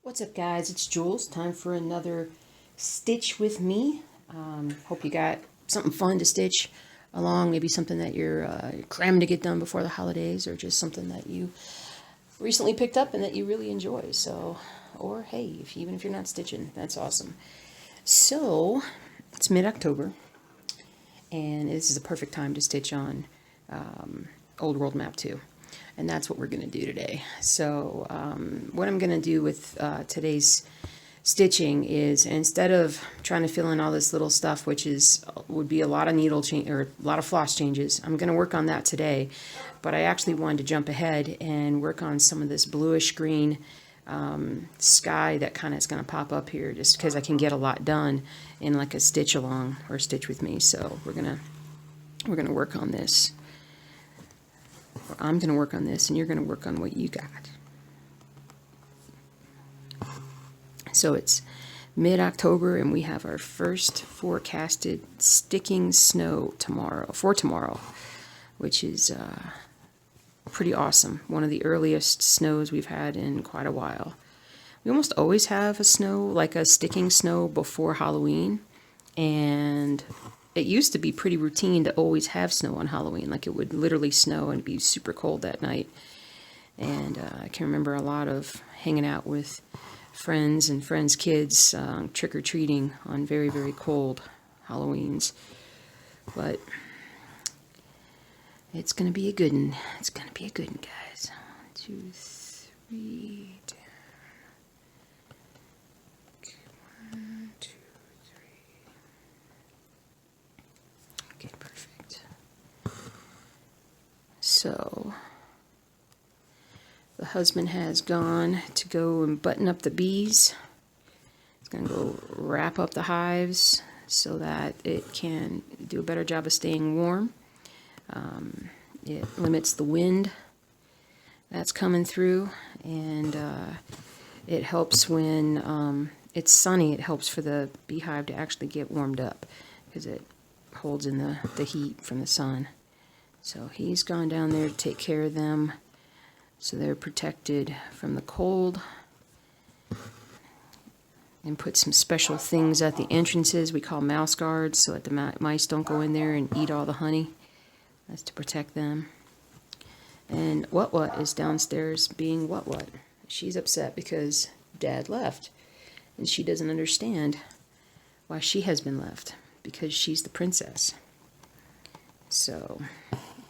What's up, guys? It's Jules. Time for another stitch with me. Hope you got something fun to stitch along, maybe something that you're cramming to get done before the holidays, or just something that you recently picked up and that you really enjoy. So, or hey, even if you're not stitching, that's awesome. So, it's mid-October, and this is a perfect time to stitch on Old World Map 2. And that's what we're going to do today. So what I'm going to do with today's stitching is, instead of trying to fill in all this little stuff, which would be a lot of needle change or a lot of floss changes, I'm going to work on that today. But I actually wanted to jump ahead and work on some of this bluish green sky that kind of is going to pop up here, just because I can get a lot done in like a stitch along or stitch with me. So we're gonna work on this. I'm going to work on this, and you're going to work on what you got. So it's mid-October, and we have our first forecasted sticking snow for tomorrow, which is pretty awesome. One of the earliest snows we've had in quite a while. We almost always have a snow, like a sticking snow, before Halloween, and it used to be pretty routine to always have snow on Halloween. Like, it would literally snow and be super cold that night. And I can remember a lot of hanging out with friends and friends' kids trick-or-treating on very, very cold Halloweens. But it's going to be a good one. It's going to be a good one, guys. 1, 2, 3, down. Okay, 1, 2, 3. Okay, perfect. So the husband has gone to go and button up the bees. He's going to go wrap up the hives so that it can do a better job of staying warm. It limits the wind that's coming through, and it helps when it's sunny. It helps for the beehive to actually get warmed up, because it holds in the heat from the sun. So he's gone down there to take care of them so they're protected from the cold, and put some special things at the entrances we call mouse guards, so that the mice don't go in there and eat all the honey. That's to protect them. And What is downstairs being What. She's upset because Dad left, and she doesn't understand why she has been left, because she's the princess. So,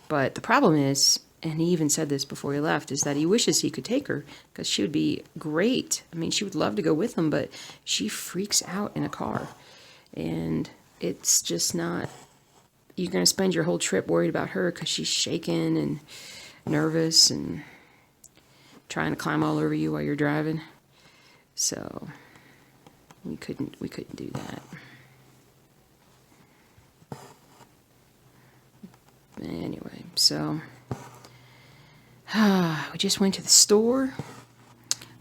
but the problem is, and he even said this before he left, is that he wishes he could take her, because she would be great. I mean, she would love to go with him, but she freaks out in a car. And it's just not, you're going to spend your whole trip worried about her because she's shaking and nervous and trying to climb all over you while you're driving. So we couldn't do that. Anyway, so we just went to the store,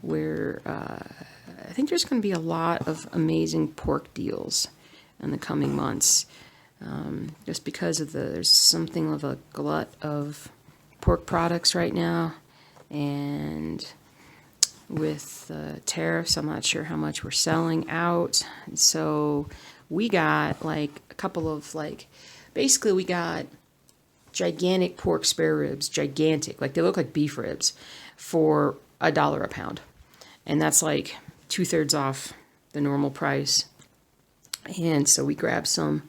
where I think there's going to be a lot of amazing pork deals in the coming months, just because of there's something of a glut of pork products right now, and with the tariffs, I'm not sure how much we're selling out. And so we got like a couple of basically we got gigantic pork spare ribs, gigantic, like they look like beef ribs, for $1 a pound, and that's like 2/3 off the normal price. And so we grabbed some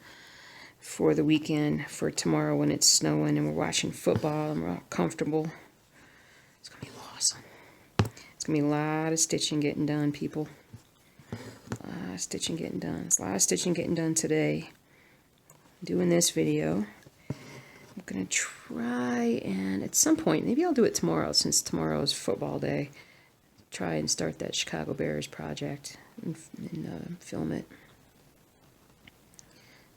for the weekend, for tomorrow when it's snowing and we're watching football and we're all comfortable. It's gonna be awesome. It's gonna be a lot of stitching getting done, people. A lot of stitching getting done. There's a lot of stitching getting done today. Doing this video. I'm going to try, and at some point, maybe I'll do it tomorrow, since tomorrow is football day. Try and start that Chicago Bears project and film it.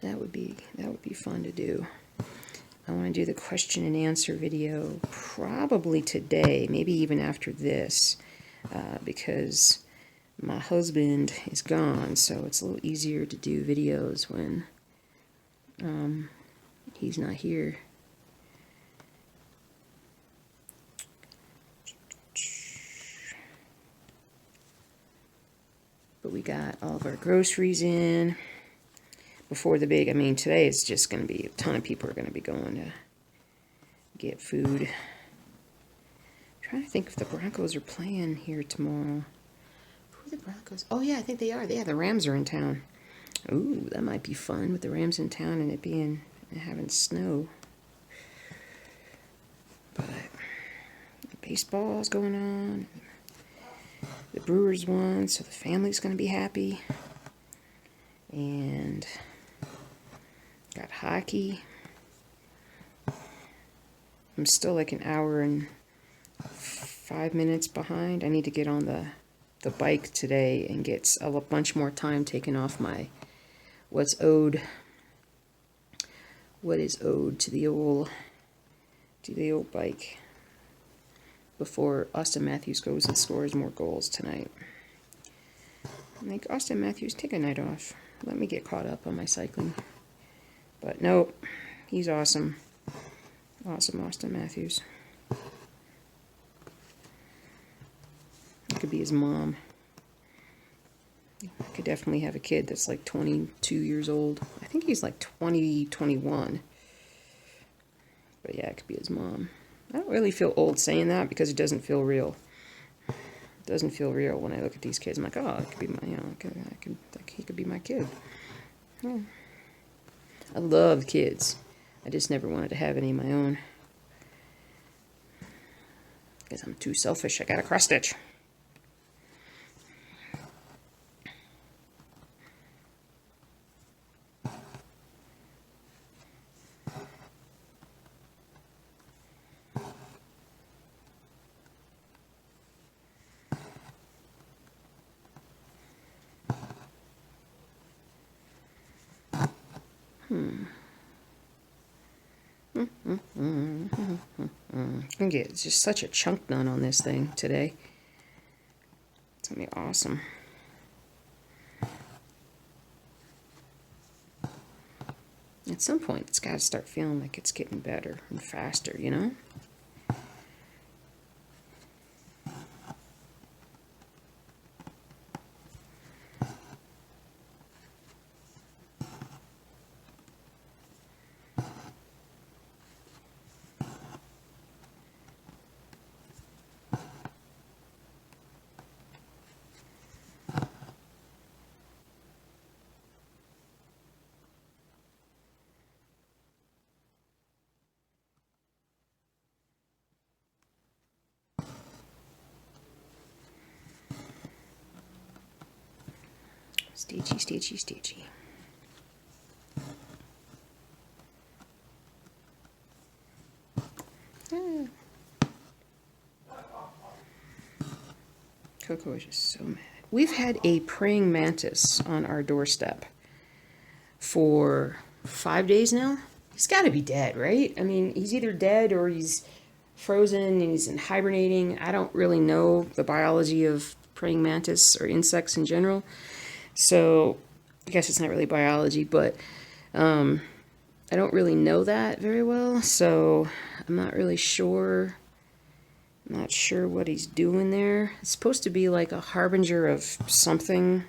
That would be fun to do. I want to do the question and answer video probably today, maybe even after this, because my husband is gone, so it's a little easier to do videos when he's not here. But we got all of our groceries in before the big, I mean, today is just going to be, a ton of people are going to be going to get food. I'm trying to think if the Broncos are playing here tomorrow. Who are the Broncos? Oh, yeah, I think they are. Yeah, the Rams are in town. Ooh, that might be fun with the Rams in town and it being, having snow. But baseball's going on. The Brewers won, so the family's going to be happy. And got hockey. I'm still like an hour and 5 minutes behind. I need to get on the bike today and get a bunch more time taken off my what is owed to the old bike before Austin Matthews goes and scores more goals tonight. I think Austin Matthews, take a night off. Let me get caught up on my cycling. But nope, he's awesome. Awesome Austin Matthews. I could be his mom. I could definitely have a kid that's like 22 years old. I think he's like 20, 21. But yeah, I could be his mom. I don't really feel old saying that because it doesn't feel real. It doesn't feel real when I look at these kids. I'm like, oh, it could be my, he could be my kid. Yeah. I love kids. I just never wanted to have any of my own. Because I'm too selfish. I got a cross stitch. I'm gonna get just such a chunk done on this thing today. It's gonna be awesome. At some point, it's got to start feeling like it's getting better and faster, you know? Stitchy, stitchy, stitchy. Ah. Coco is just so mad. We've had a praying mantis on our doorstep for 5 days now. He's got to be dead, right? I mean, he's either dead or he's frozen and he's hibernating. I don't really know the biology of praying mantis or insects in general. So I guess it's not really biology, but I don't really know that very well. So I'm not really sure. I'm not sure what he's doing there. It's supposed to be like a harbinger of something.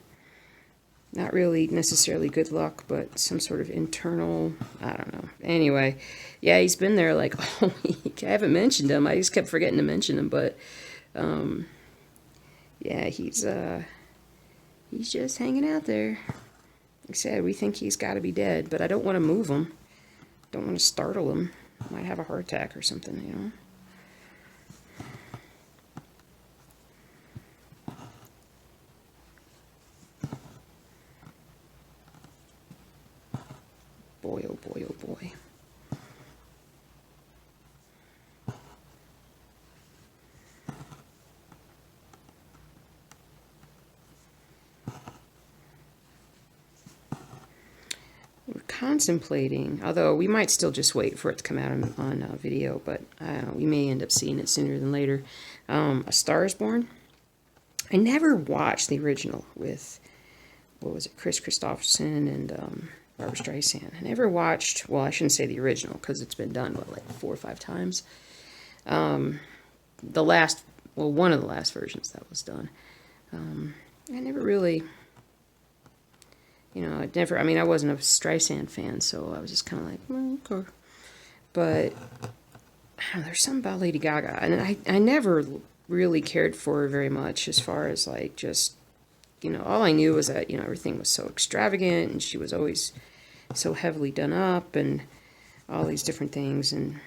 Not really necessarily good luck, but some sort of internal, I don't know. Anyway, yeah, he's been there like all week. I haven't mentioned him. I just kept forgetting to mention him, but yeah, he's just hanging out there. Like I said, we think he's got to be dead, but I don't want to move him. Don't want to startle him. Might have a heart attack or something, you know. Boy, oh boy, oh boy. We're contemplating, although we might still just wait for it to come out on video, but we may end up seeing it sooner than later. A Star is Born. I never watched the original with, what was it, Chris Christopherson and Barbara Streisand. I never watched, well, I shouldn't say the original, because it's been done, what, like 4 or 5 times? The last, well, one of the last versions that was done. I never really You know, I mean, I wasn't a Streisand fan, so I was just kind of like, okay. But there's something about Lady Gaga, and I never really cared for her very much as far as like just, you know, all I knew was that, you know, everything was so extravagant and she was always so heavily done up and all these different things. And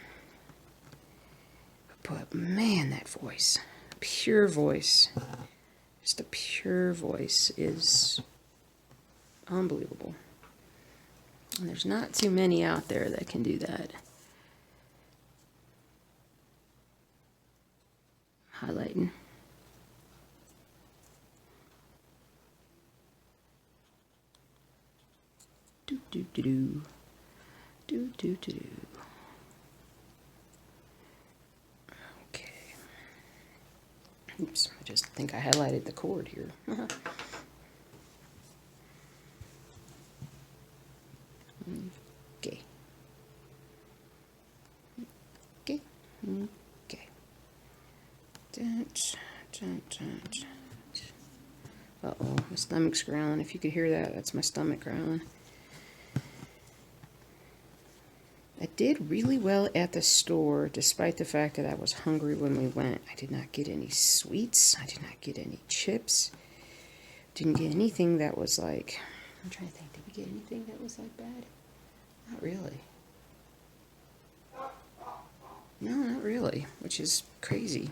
but man, that voice, pure voice, just a pure voice is unbelievable. And there's not too many out there that can do that. Highlighting. Do do do do. Do do do do. Okay. Oops, I just think I highlighted the cord here. Okay. Okay. Okay. Uh-oh, my stomach's growling. If you could hear that, that's my stomach growling. I did really well at the store, despite the fact that I was hungry when we went. I did not get any sweets. I did not get any chips. Didn't get anything that was like... I'm trying to think, did we get anything that was like bad? Not really. No, not really, which is crazy.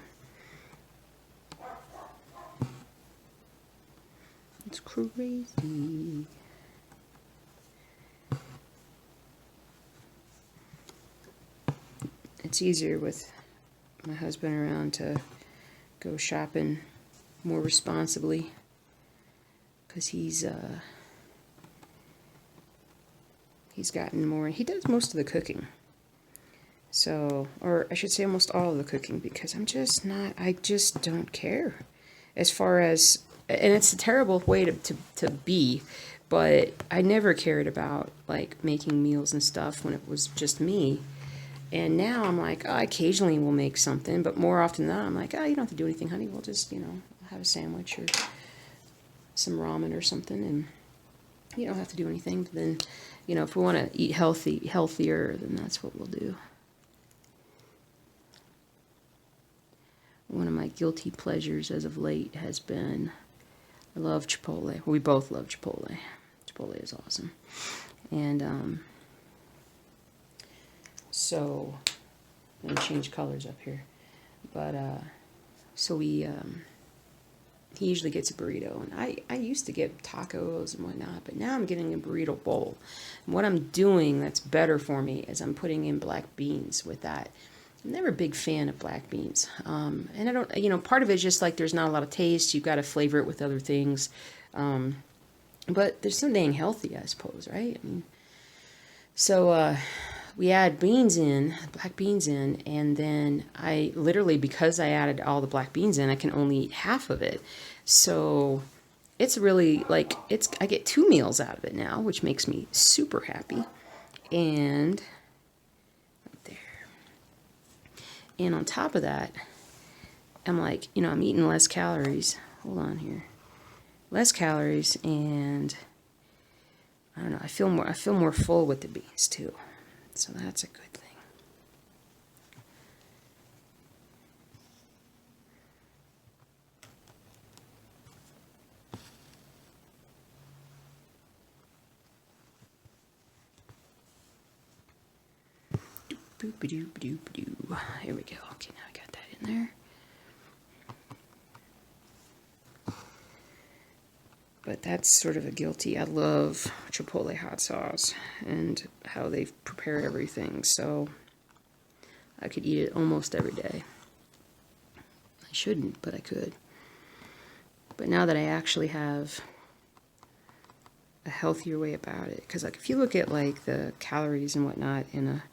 It's crazy. It's easier with my husband around to go shopping more responsibly because he's gotten more. He does most of the cooking. So, or I should say almost all of the cooking, because I just don't care as far as, and it's a terrible way to be, but I never cared about like making meals and stuff when it was just me. And now I'm like, oh, occasionally we'll make something, but more often than not, I'm like, oh, you don't have to do anything, honey. We'll just, you know, have a sandwich or some ramen or something, and you don't have to do anything. But then, you know, if we want to eat healthier, then that's what we'll do. One of my guilty pleasures as of late has been, I love Chipotle. We both love Chipotle. Chipotle is awesome. And so, I'm going to change colors up here. But, so he usually gets a burrito. And I used to get tacos and whatnot, but now I'm getting a burrito bowl. And what I'm doing that's better for me is I'm putting in black beans with that. I'm never a big fan of black beans. And I don't, you know, part of it is just like there's not a lot of taste. You've got to flavor it with other things. But they're so dang healthy, I suppose, right? I mean, so we add beans in, black beans in, and then I literally, because I added all the black beans in, I can only eat half of it. So it's really like, I get 2 meals out of it now, which makes me super happy. And And on top of that, I'm like, you know, I'm eating less calories. Hold on here. Less calories, and I don't know, I feel more full with the beans too. So that's a good thing. Boop-a-doo-ba-doo-ba-doo. Here we go. Okay, now I got that in there. But that's sort of a guilty. I love Chipotle hot sauce and how they've prepared everything. So I could eat it almost every day. I shouldn't, but I could. But now that I actually have a healthier way about it, because like if you look at like the calories and whatnot in a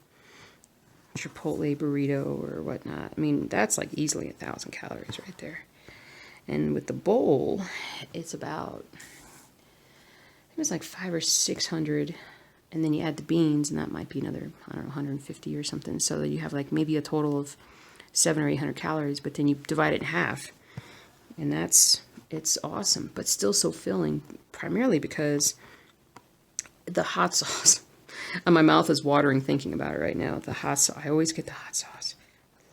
Chipotle burrito or whatnot, I mean, that's like easily 1,000 calories right there. And with the bowl, it's about, I think it's like 500 or 600, and then you add the beans, and that might be another, I don't know, 150 or something, so that you have like maybe a total of 700 or 800 calories, but then you divide it in half, and it's awesome, but still so filling, primarily because the hot sauce. And my mouth is watering thinking about it right now. The hot sauce. I always get the hot sauce.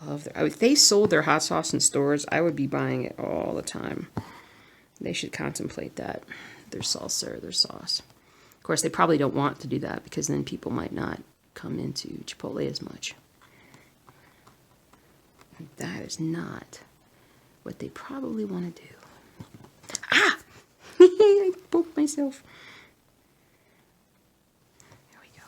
I love their. If they sold their hot sauce in stores, I would be buying it all the time. They should contemplate that. Their salsa or their sauce. Of course, they probably don't want to do that because then people might not come into Chipotle as much. That is not what they probably want to do. Ah! I poked myself. There we go.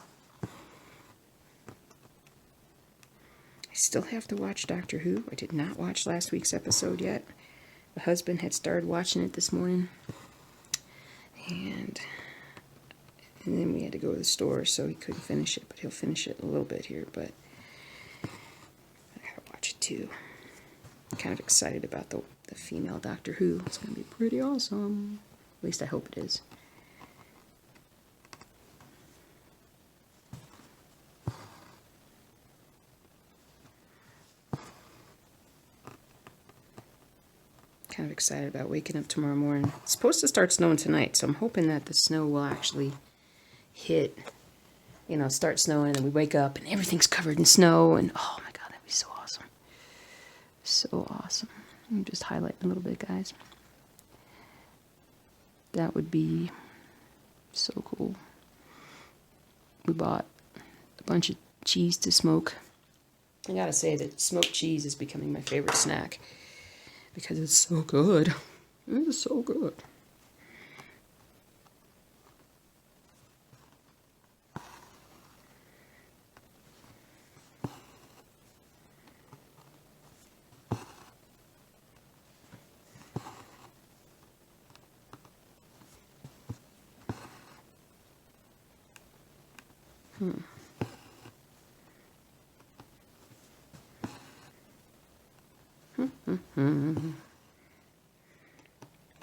I still have to watch Doctor Who. I did not watch last week's episode yet. The husband had started watching it this morning. And then we had to go to the store, so he couldn't finish it, but he'll finish it in a little bit here, but I gotta watch it too. I'm kind of excited about the female Doctor Who. It's gonna be pretty awesome. At least I hope it is. Kind of excited about waking up tomorrow morning. It's supposed to start snowing tonight, so I'm hoping that the snow will actually hit, start snowing, and then we wake up and everything's covered in snow, and oh my god, that'd be so awesome. So awesome. Let me just highlight a little bit, guys. That would be so cool. We bought a bunch of cheese to smoke. I gotta say that smoked cheese is becoming my favorite snack because it's so good. It is so good.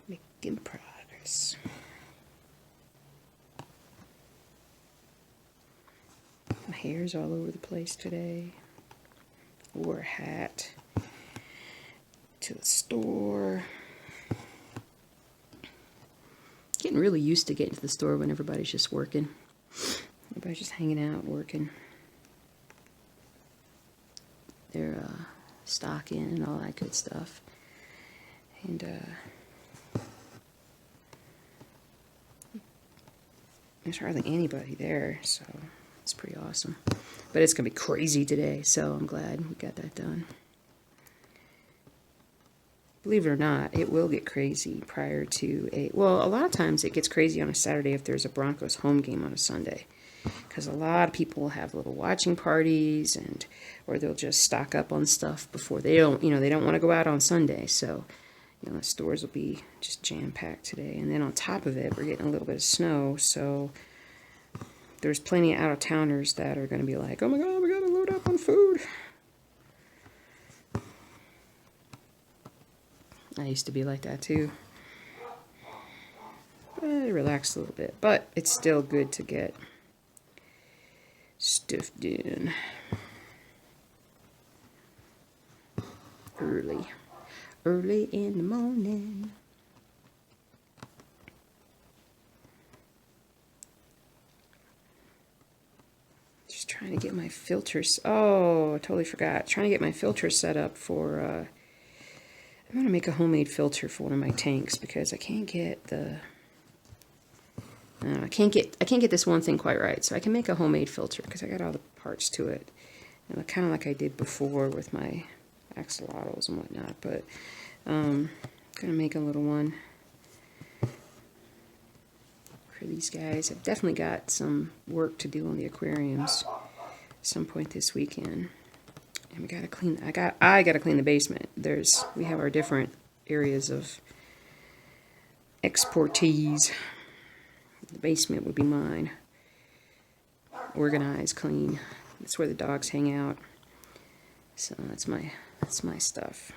Making progress. My hair's all over the place today. Wore a hat to the store. Getting really used to getting to the store when everybody's just working. Everybody's just hanging out, working. They're stocking and all that good stuff. And there's hardly anybody there, so it's pretty awesome. But it's going to be crazy today, so I'm glad we got that done. Believe it or not, it will get crazy prior to a lot of times it gets crazy on a Saturday if there's a Broncos home game on a Sunday. Because a lot of people will have little watching parties, or they'll just stock up on stuff before they don't want to go out on Sunday. So, the stores will be just jam-packed today. And then on top of it, we're getting a little bit of snow, so there's plenty of out-of-towners that are going to be like, oh my god, we got to load up on food. I used to be like that too. I relaxed a little bit, but it's still good to get stuff done early in the morning. Just trying to get my filters. Oh, I totally forgot. Trying to get my filter set up for. I'm gonna make a homemade filter for one of my tanks because I can't get the. I can't get this one thing quite right, so I can make a homemade filter because I got all the parts to it, kind of like I did before with my axolotls and whatnot. But gonna make a little one for these guys. I've definitely got some work to do on the aquariums at some point this weekend, and we gotta clean. I gotta clean the basement. We have our different areas of expertise. The basement would be mine. Organized, clean. That's where the dogs hang out. So that's my stuff.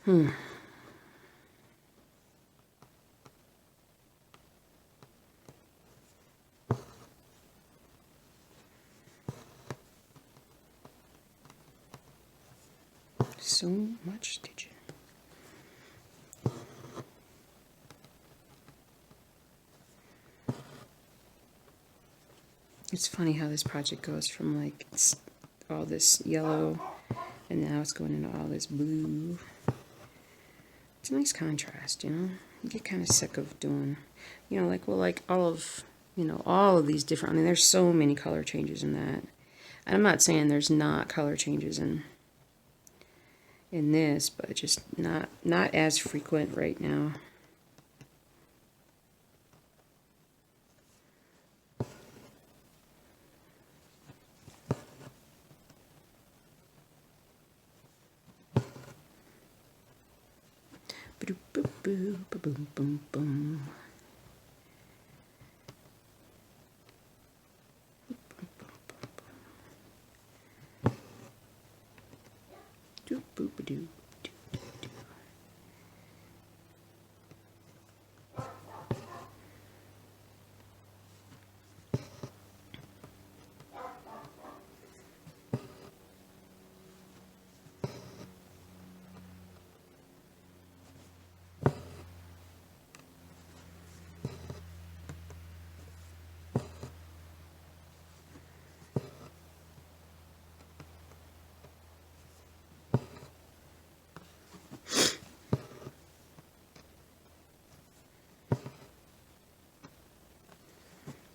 So much stitching. It's funny how this project goes from like all this yellow and now it's going into all this blue. It's a nice contrast, you know. You get kind of sick of doing, you know, like, well, like all of, you know, all of these different, I mean, there's so many color changes in that. And I'm not saying there's not color changes in this, but just not as frequent right now. Boom, boom, boom, boom. Doop boop a doo.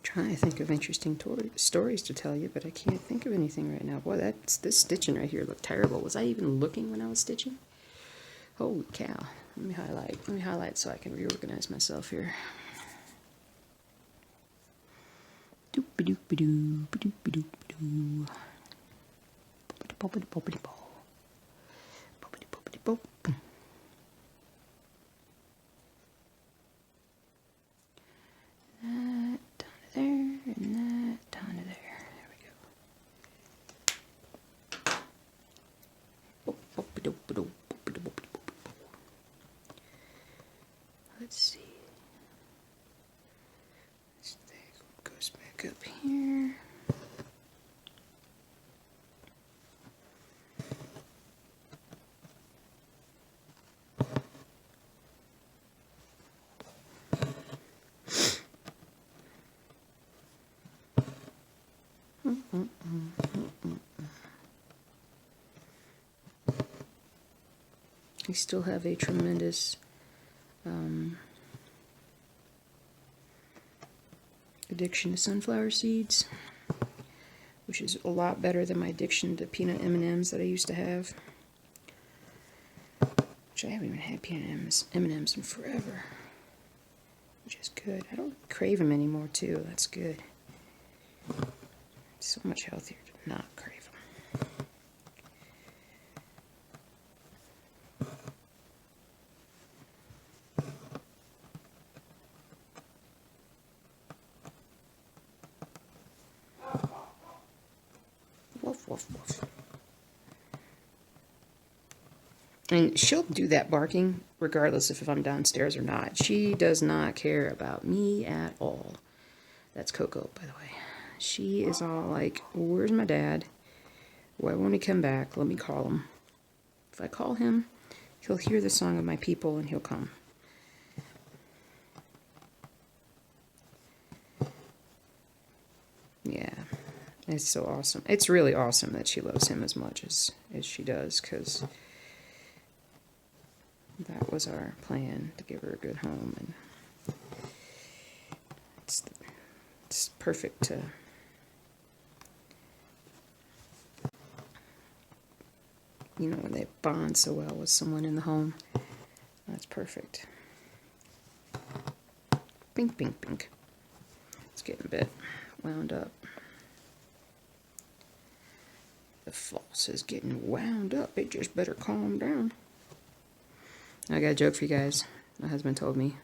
Trying to think of interesting stories to tell you, but I can't think of anything right now. Boy, this stitching right here looked terrible. Was I even looking when I was stitching? Holy cow. Let me highlight. Let me highlight so I can reorganize myself here. Doop-a-doop-a-doo, ba-doop-a-doop-a-doo. Boppity-boppity-boppity-ball. Boppity-boppity-bop. That down to there, and that down to there. There we go. Boop-a-doop-a-doop, boop-a-doop-a-doop. Let's see. This thing goes back up here. We still have a tremendous addiction to sunflower seeds, which is a lot better than my addiction to peanut M&Ms that I used to have. Which I haven't even had peanut M&Ms in forever, which is good. I don't crave them anymore too. That's good. It's so much healthier to not crave them. Woof, woof, woof. And she'll do that barking regardless if I'm downstairs or not. She does not care about me at all. That's Coco, by the way. She is all like, where's my dad? Why won't he come back? Let me call him. If I call him, he'll hear the song of my people and he'll come. Yeah, it's so awesome. It's really awesome that she loves him as much as she does, because that was our plan, to give her a good home. And it's perfect to you know, when they bond so well with someone in the home. That's perfect. Bink, bink, bink. It's getting a bit wound up. The false is getting wound up. It just better calm down. I got a joke for you guys. My husband told me.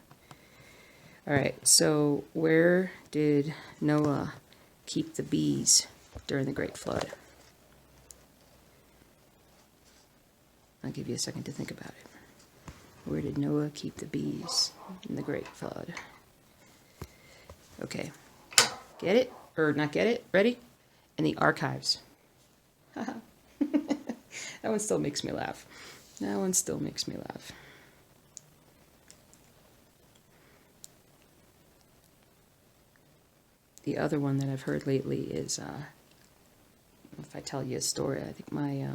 Alright, so where did Noah keep the bees during the Great Flood? I'll give you a second to think about it. Where did Noah keep the bees in the great flood? Okay. Get it? Or not get it? Ready? In the archives. Haha. That one still makes me laugh. That one still makes me laugh. The other one that I've heard lately is, if I tell you a story, I think my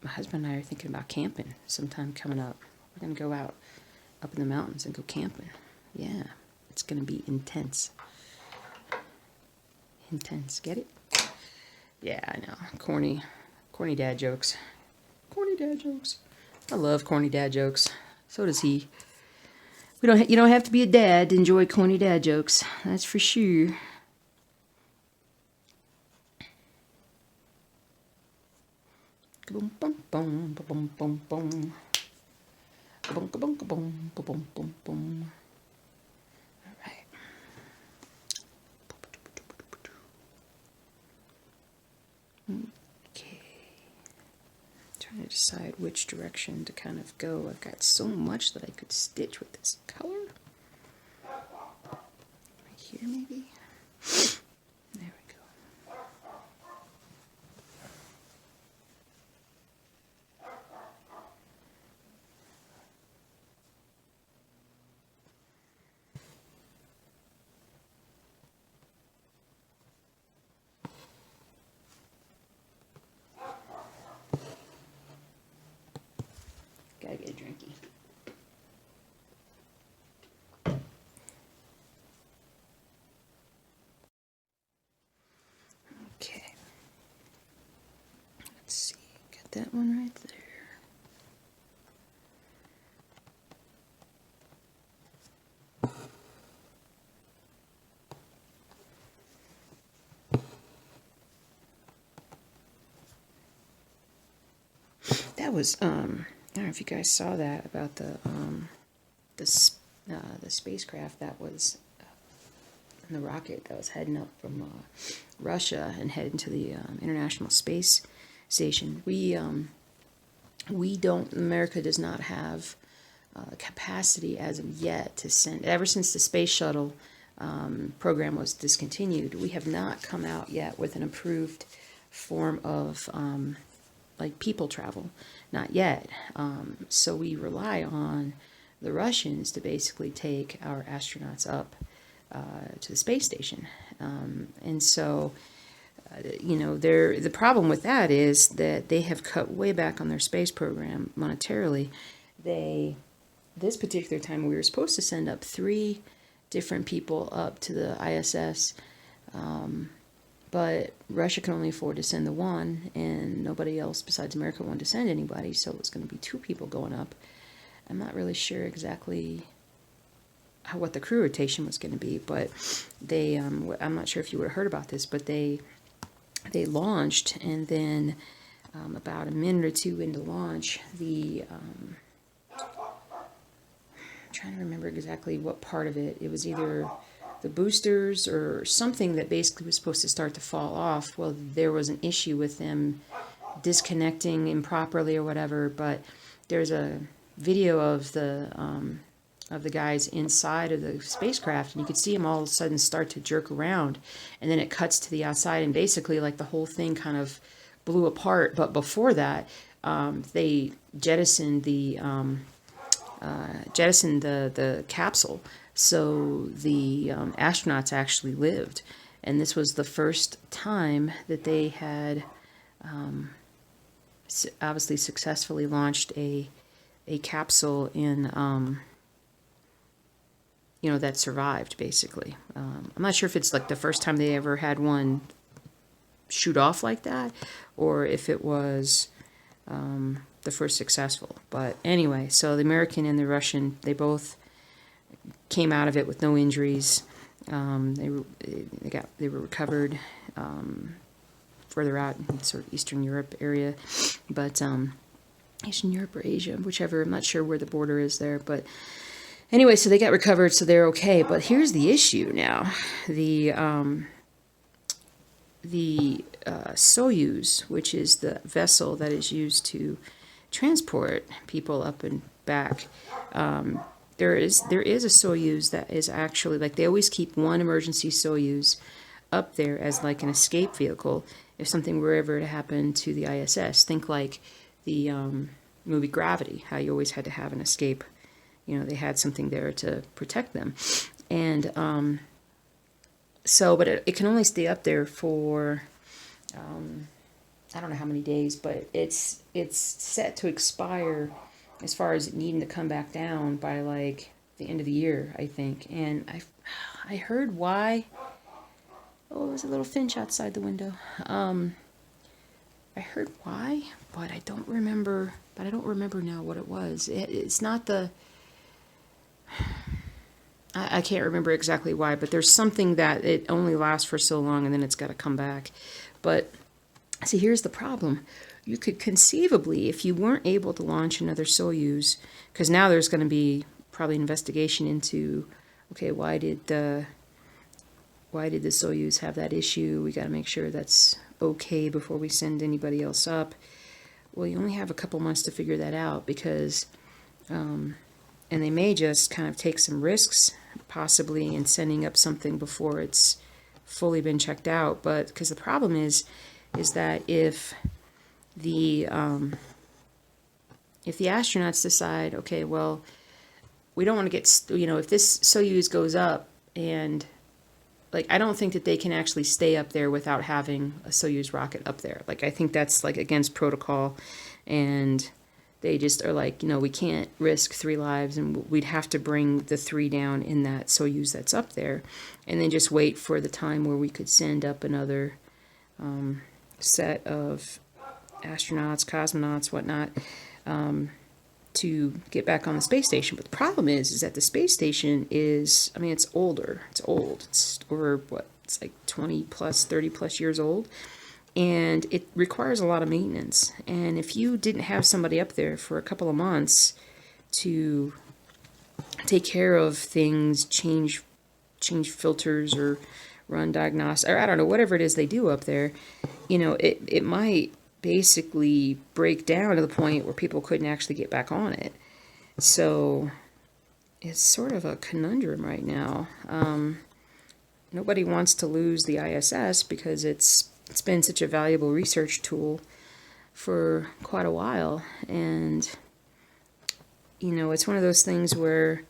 husband and I are thinking about camping sometime coming up. We're going to go out up in the mountains and go camping. Yeah, it's going to be intense. Intense. Get it? Yeah, I know. Corny dad jokes. Corny dad jokes. I love corny dad jokes. So does he. You don't have to be a dad to enjoy corny dad jokes. That's for sure. Boom, boom, boom, boom, boom, boom. Boom, boom, boom, boom, boom, boom. All right. Okay. Trying to decide which direction to kind of go. I've got so much that I could stitch with this color. Right here, maybe. There we go. Gotta get a drinky. Okay. Let's see. Got that one right there. That was I don't know if you guys saw that about the spacecraft that was the rocket that was heading up from Russia and heading to the International Space Station. America does not have capacity as of yet to send, ever since the space shuttle program was discontinued, we have not come out yet with an approved form of like people travel, not yet. So we rely on the Russians to basically take our astronauts up to the space station. And so, the problem with that is that they have cut way back on their space program monetarily. This particular time, we were supposed to send up 3 different people up to the ISS, but Russia can only afford to send the one, and nobody else besides America wanted to send anybody, so it's going to be 2 people going up. I'm not really sure exactly what the crew rotation was going to be, but they, I'm not sure if you would have heard about this, but they launched, and then about a minute or 2 into launch, I'm trying to remember exactly what part of it. It was either the boosters or something that basically was supposed to start to fall off. Well, there was an issue with them disconnecting improperly or whatever, but there's a video of the guys inside of the spacecraft, and you could see them all of a sudden start to jerk around, and then it cuts to the outside, and basically like the whole thing kind of blew apart. But before that, they jettisoned the capsule, so the astronauts actually lived, and this was the first time that they had obviously successfully launched a capsule in that survived, basically. I'm not sure if it's like the first time they ever had one shoot off like that, or if it was the first successful. But anyway, so the American and the Russian, they both came out of it with no injuries. They were recovered further out in sort of Eastern Europe area, but Eastern Europe or Asia, whichever. I'm not sure where the border is there, but anyway, so they got recovered, so they're okay. But here's the issue now: the Soyuz, which is the vessel that is used to transport people up and back. There is a Soyuz that is actually, like, they always keep one emergency Soyuz up there as like an escape vehicle if something were ever to happen to the ISS. Think like the movie Gravity, how you always had to have an escape. You know, they had something there to protect them. And but it can only stay up there for, I don't know how many days, but it's set to expire as far as needing to come back down by like the end of the year, I think. And I heard why. Oh, there's a little finch outside the window. I heard why, but I don't remember. But I don't remember now what it was. It's not the. I can't remember exactly why, but there's something that it only lasts for so long, and then it's got to come back. But see, here's the problem. You could conceivably, if you weren't able to launch another Soyuz, because now there's going to be probably an investigation into, okay, why did the Soyuz have that issue? We got to make sure that's okay before we send anybody else up. Well, you only have a couple months to figure that out, because, and they may just kind of take some risks, possibly, in sending up something before it's fully been checked out. But because the problem is that if the astronauts decide, okay, well, we don't want to get, if this Soyuz goes up, and like, I don't think that they can actually stay up there without having a Soyuz rocket up there. Like, I think that's like against protocol, and they just are like, we can't risk 3 lives, and we'd have to bring the 3 down in that Soyuz that's up there, and then just wait for the time where we could send up another set of astronauts, cosmonauts, whatnot, to get back on the space station. But the problem is that the space station is, it's older. It's old. It's over, it's like 20 plus, 30 plus years old. And it requires a lot of maintenance. And if you didn't have somebody up there for a couple of months to take care of things, change filters, or run diagnostics, or I don't know, whatever it is they do up there, it might basically break down to the point where people couldn't actually get back on it. So it's sort of a conundrum right now. Nobody wants to lose the ISS because it's been such a valuable research tool for quite a while. And, it's one of those things where,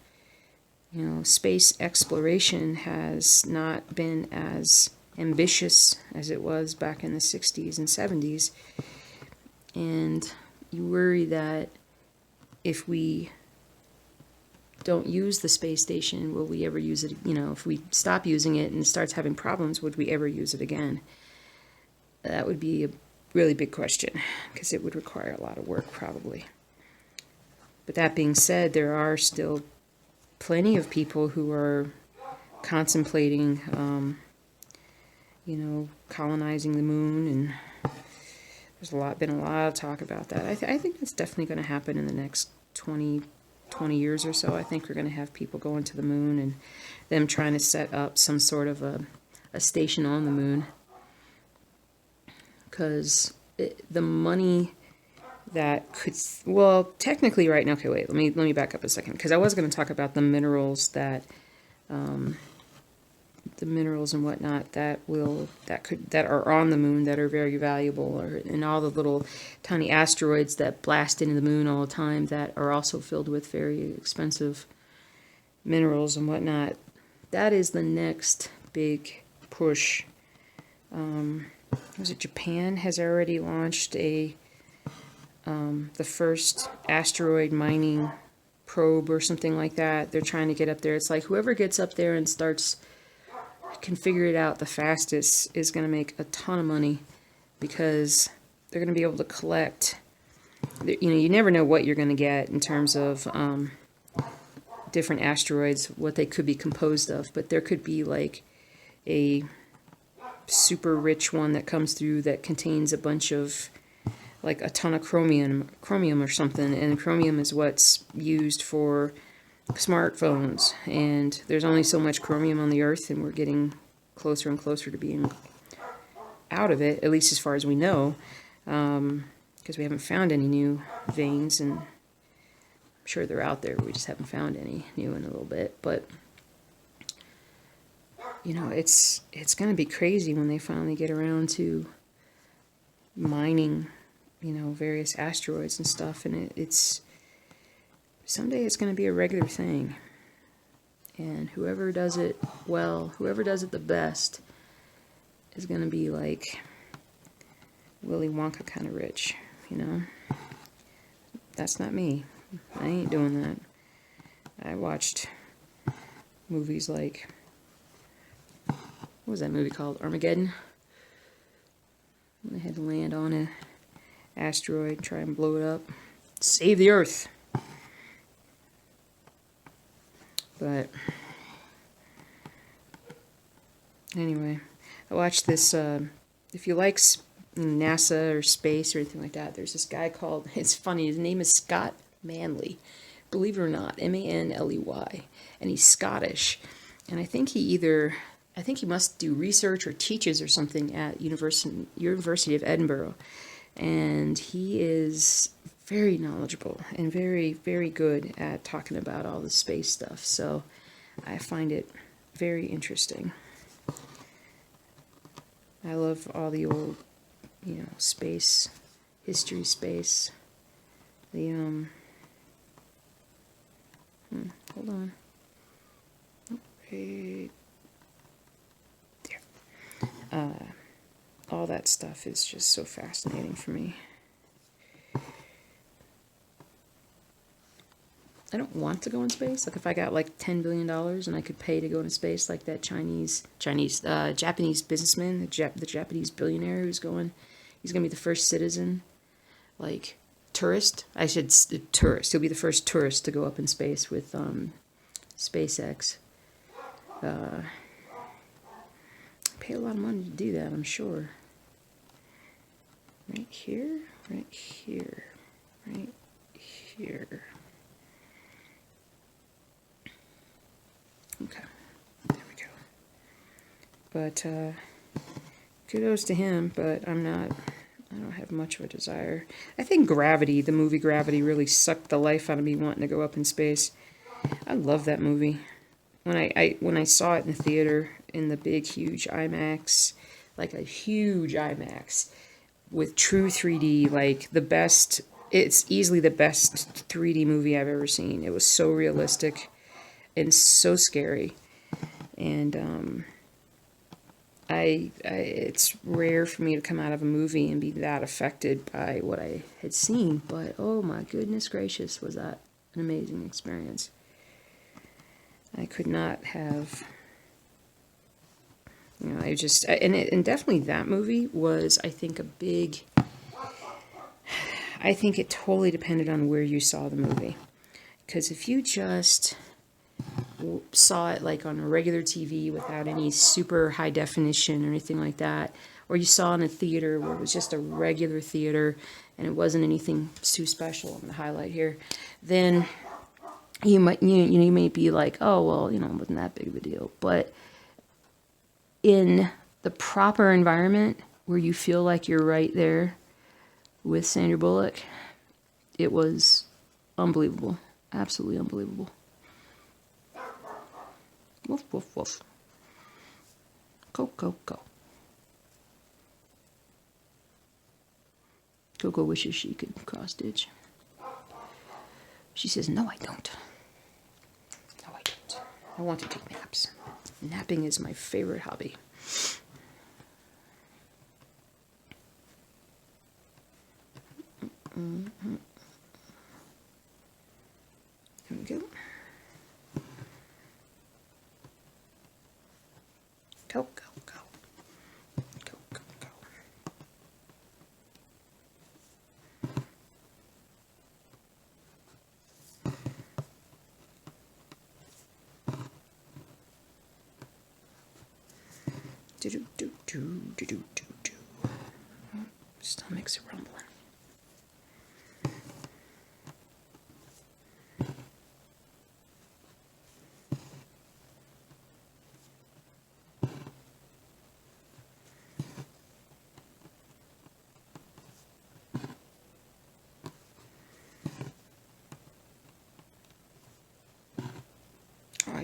space exploration has not been as ambitious as it was back in the 60s and 70s. And you worry that if we don't use the space station, will we ever use it? If we stop using it and it starts having problems, would we ever use it again? That would be a really big question, because it would require a lot of work, probably. But that being said, there are still plenty of people who are contemplating, colonizing the moon, and there's been a lot of talk about that. I think that's definitely going to happen in the next 20 years or so. I think we're going to have people going to the moon, and them trying to set up some sort of a station on the moon. Because the money that could, technically right now, okay, wait, let me back up a second, because I was going to talk about the minerals that, the minerals and whatnot that are on the moon that are very valuable, and all the little tiny asteroids that blast into the moon all the time that are also filled with very expensive minerals and whatnot. That is the next big push. Japan has already launched the first asteroid mining probe or something like that. They're trying to get up there. It's like whoever gets up there and can figure it out the fastest is going to make a ton of money, because they're going to be able to collect. You never know what you're going to get in terms of different asteroids, what they could be composed of, but there could be like a super rich one that comes through that contains a bunch of, like, a ton of chromium or something, and chromium is what's used for smartphones, and there's only so much chromium on the Earth, and we're getting closer and closer to being out of it, at least as far as we know, because we haven't found any new veins, and I'm sure they're out there. We just haven't found any new in a little bit. But you know, it's going to be crazy when they finally get around to mining, you know, various asteroids and stuff. And it's someday it's going to be a regular thing. And whoever does it well, whoever does it the best, is going to be like Willy Wonka kind of rich, you know? That's not me. I ain't doing that. I watched movies like, what was that movie called? Armageddon? They had to land on an asteroid, try and blow it up, save the Earth. But anyway, I watched this, if you like NASA or space or anything like that, there's this guy called, it's funny, his name is Scott Manley. Believe it or not, Manley. And he's Scottish. And I think he must do research or teaches or something at University of Edinburgh. And he is very knowledgeable and very, very good at talking about all the space stuff. So I find it very interesting. I love all the old, you know, space, history, space. The, hold on. Right there. All that stuff is just so fascinating for me. I don't want to go in space. Like if I got like $10 billion and I could pay to go into space, like that Japanese businessman, the Japanese billionaire he's gonna be the first citizen, like tourist. Tourist. He'll be the first tourist to go up in space with SpaceX. Pay a lot of money to do that, I'm sure. Right here, right here, right here. Okay, there we go. But kudos to him, but I don't have much of a desire. I think Gravity, the movie Gravity, really sucked the life out of me wanting to go up in space. I love that movie. When I saw it in the theater, in the big, huge IMAX, like a huge IMAX, with true 3D, like the best, it's easily the best 3D movie I've ever seen. It was so realistic and so scary. And it's rare for me to come out of a movie and be that affected by what I had seen, but oh my goodness gracious, was that an amazing experience. I could not have, you know, and definitely that movie was, I think it totally depended on where you saw the movie. Because if you just saw it like on a regular TV without any super high definition or anything like that, or you saw it in a theater where it was just a regular theater and it wasn't anything too special, I'm going to highlight here, then you may be like, oh, well, you know, it wasn't that big of a deal. But in the proper environment where you feel like you're right there with Sandra Bullock, it was unbelievable. Absolutely unbelievable. Woof, woof, woof. Go, go, go. Coco wishes she could cross-stitch. She says, no, I don't. No, I don't. I want to take naps. Napping is my favorite hobby. Mm-hmm. There we go. Go, go, go. Go, go, go. Do. Stomach's rumbling.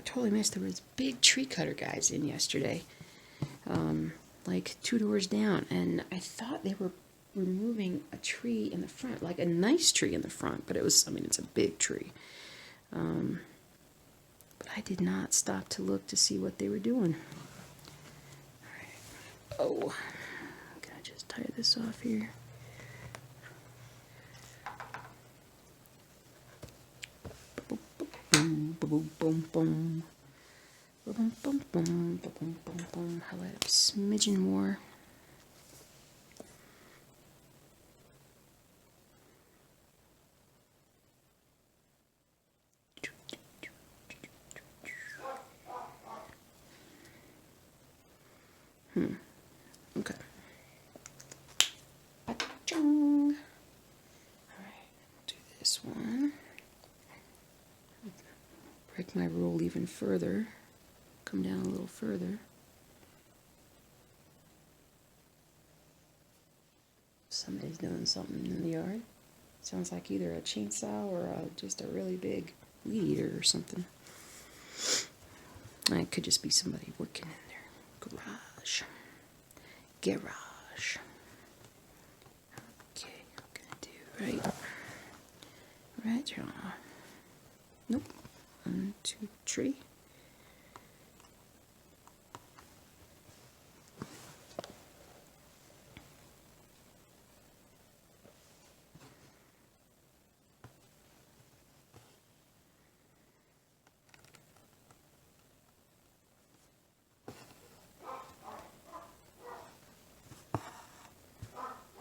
totally missed. There was big tree cutter guys in yesterday, like 2 doors down, and I thought they were removing a tree in the front, like a nice tree in the front, but it was, I mean, it's a big tree. But I did not stop to look to see what they were doing. All right. Oh, can I just tie this off here? Boom, boom, boom, boom. Boom, boom, boom, boom, boom, boom. Highlight up a smidgen more. Okay. All right, we'll do this one. Break my rule even further. Come down a little further. Somebody's doing something in the yard. Sounds like either a chainsaw or just a really big weed eater or something. It could just be somebody working in their garage. Garage. Okay, I'm gonna do right here. Nope. 1, 2, 3.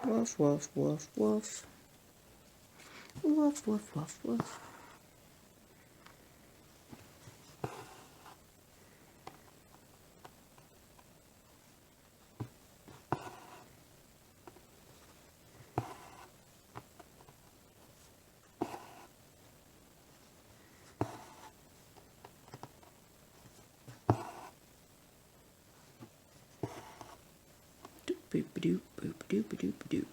Woof, woof, woof, woof. Woof, woof, woof, woof. Boop-a-doop, boop-a-doop-a-doop-a-doop.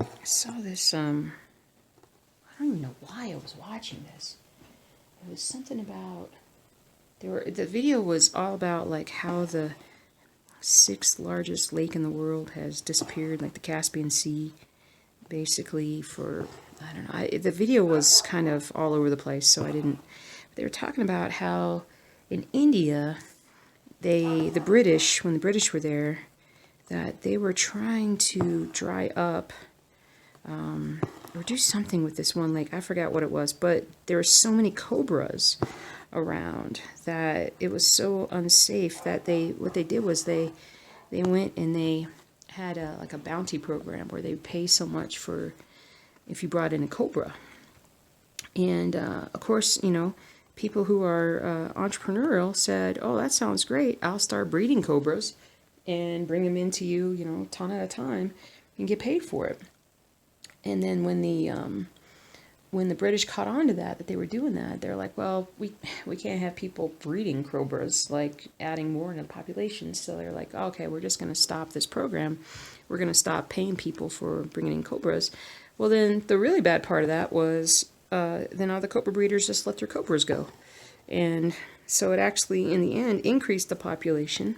I saw this, I don't even know why I was watching this. It was something about, the video was all about like how the 6th largest lake in the world has disappeared, like the Caspian Sea, basically for, I don't know, the video was kind of all over the place, so I didn't, they were talking about how in India, the British, when the British were there, that they were trying to dry up or do something with this one lake. I forgot what it was, but there were so many cobras around that it was so unsafe that what they did was they went and they had like a bounty program where they pay so much for if you brought in a cobra. And of course, you know, people who are entrepreneurial said, "Oh, that sounds great. I'll start breeding cobras and bring them into you, you know, a ton at a time, and get paid for it." And then when the British caught on to that they were doing that, they're like, well, we can't have people breeding cobras, like adding more into the population. So they're like, okay, we're just going to stop this program. We're going to stop paying people for bringing in cobras. Well, then the really bad part of that was then all the cobra breeders just let their cobras go. And so it actually, in the end, increased the population.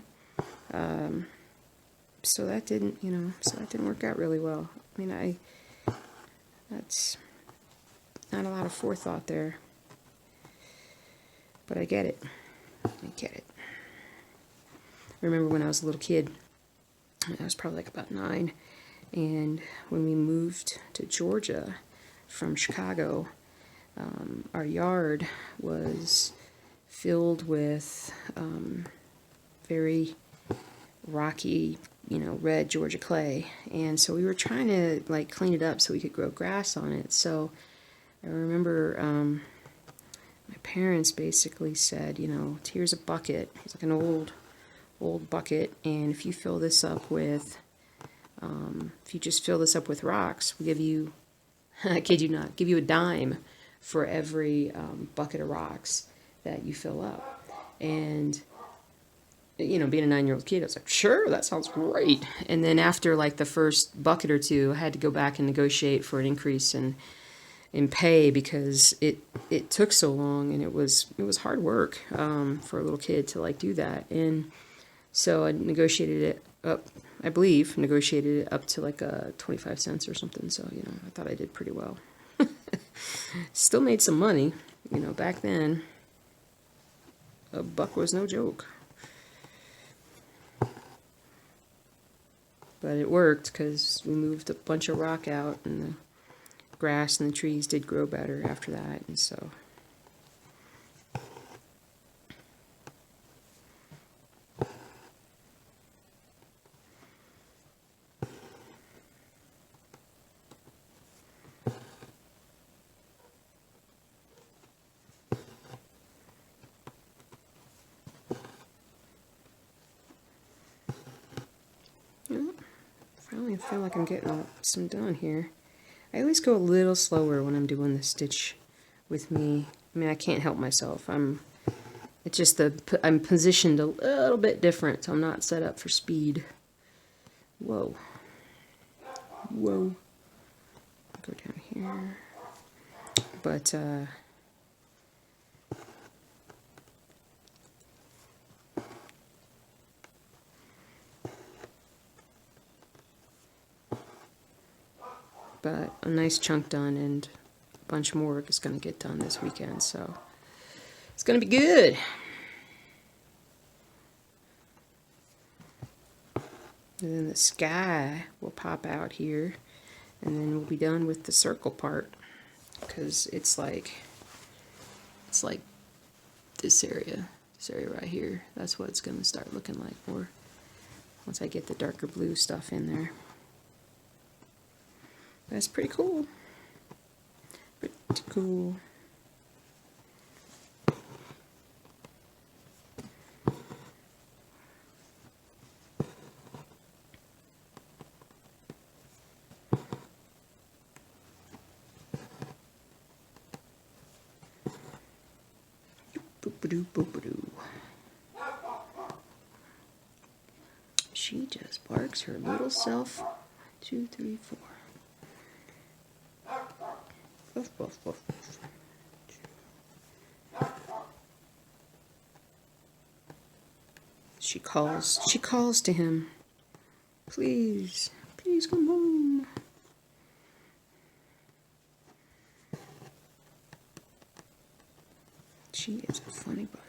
So that didn't, you know, work out really well. I mean, that's not a lot of forethought there, but I get it. I remember when I was a little kid, I was probably like about 9, and when we moved to Georgia from Chicago, our yard was filled with very rocky, you know, red Georgia clay, and so we were trying to like clean it up so we could grow grass on it. So I remember my parents basically said, you know, here's a bucket. It's like an old bucket, and if you fill this up with, if you just fill this up with rocks, we'll give you, I kid you not, give you a dime for every bucket of rocks that you fill up. And, you know, being a 9-year-old kid, I was like, sure, that sounds great. And then after like the first bucket or two, I had to go back and negotiate for an increase in pay because it took so long, and it was hard work for a little kid to like do that. And so I negotiated it up, I believe, negotiated it up to like 25 cents or something. So, you know, I thought I did pretty well. Still made some money, you know, back then. A buck was no joke. But it worked because we moved a bunch of rock out, and the grass and the trees did grow better after that, and so. Finally feel like I'm getting some done here. I always go a little slower when I'm doing the stitch with me. I mean, I can't help myself. It's just I'm positioned a little bit different, so I'm not set up for speed. Whoa. Whoa. Go down here. But, a nice chunk done, and a bunch more work is going to get done this weekend, so it's going to be good. And then the sky will pop out here, and then we'll be done with the circle part, because it's like this area right here. That's what it's going to start looking like more once I get the darker blue stuff in there. That's pretty cool. Pretty cool. Boop-a-doo, boop-a-doo. She just barks her little self. 1, 2, 3, 4. Woof, woof, woof. She calls to him. Please come home. She is a funny bunny.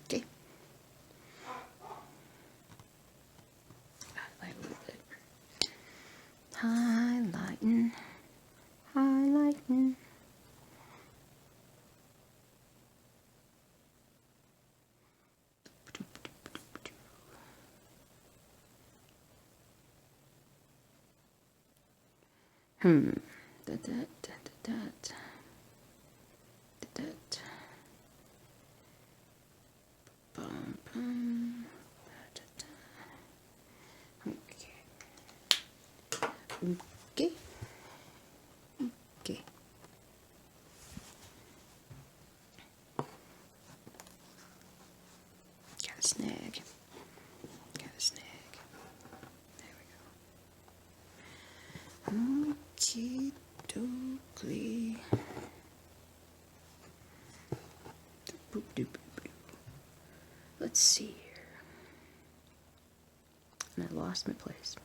Okay. Highlight a little bit. Highlighting. Bum, bum. Okay. Got a snag. There we go. Okie dokie. Boop doop boop. Let's see here. And I lost my place.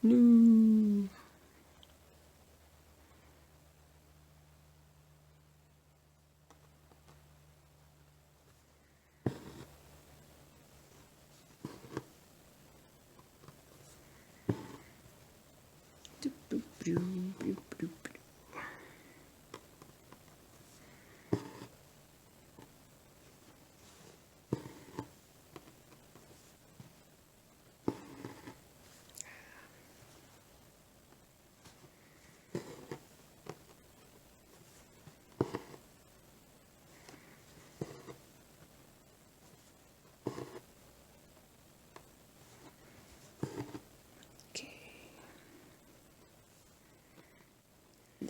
No.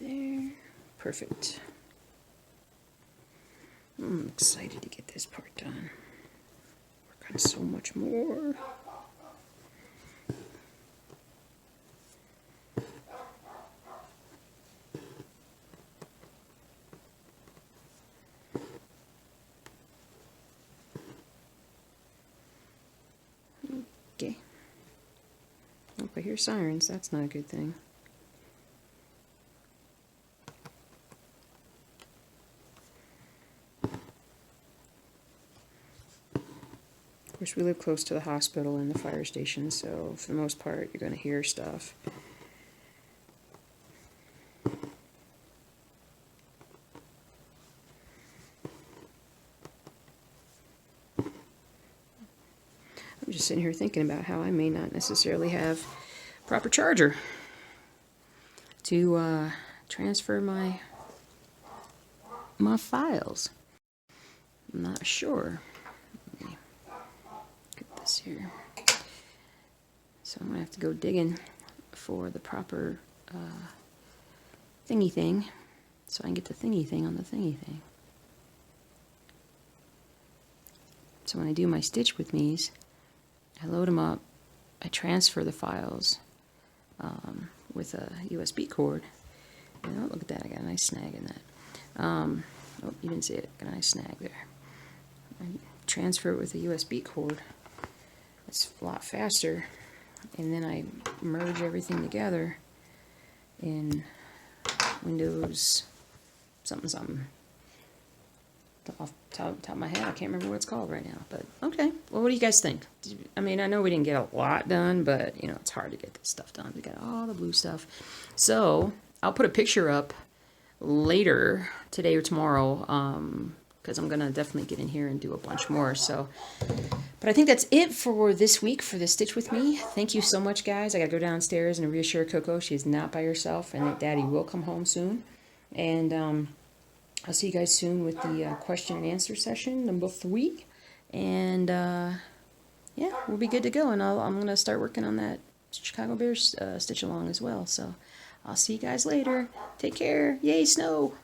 there. Perfect. I'm excited to get this part done. Work on so much more. Okay. Oh, I hear sirens. That's not a good thing. Of course, we live close to the hospital and the fire station, so for the most part, you're going to hear stuff. I'm just sitting here thinking about how I may not necessarily have proper charger to transfer my files. I'm not sure. Let me get this here. So I'm gonna have to go digging for the proper thingy thing, so I can get the thingy thing on the thingy thing. So when I do my stitch with me's, I load them up, I transfer the files with a USB cord. And, oh, look at that, I got a nice snag in that. Oh, you didn't see it, got a nice snag there. I transfer it with a USB cord. It's a lot faster. And then I merge everything together in Windows something something. Off the top of my head, I can't remember what it's called right now. But okay, well, what do you guys think? I mean, I know we didn't get a lot done, but you know, it's hard to get this stuff done. We got all the blue stuff. So I'll put a picture up later, today or tomorrow, because I'm gonna definitely get in here and do a bunch more. So, but I think that's it for this week for the Stitch With Me. Thank you so much, guys. I gotta go downstairs and reassure Coco she is not by herself and that Daddy will come home soon. And I'll see you guys soon with the question and answer session number 3. And yeah, we'll be good to go. And I'm gonna start working on that Chicago Bears stitch along as well. So I'll see you guys later. Take care. Yay, snow!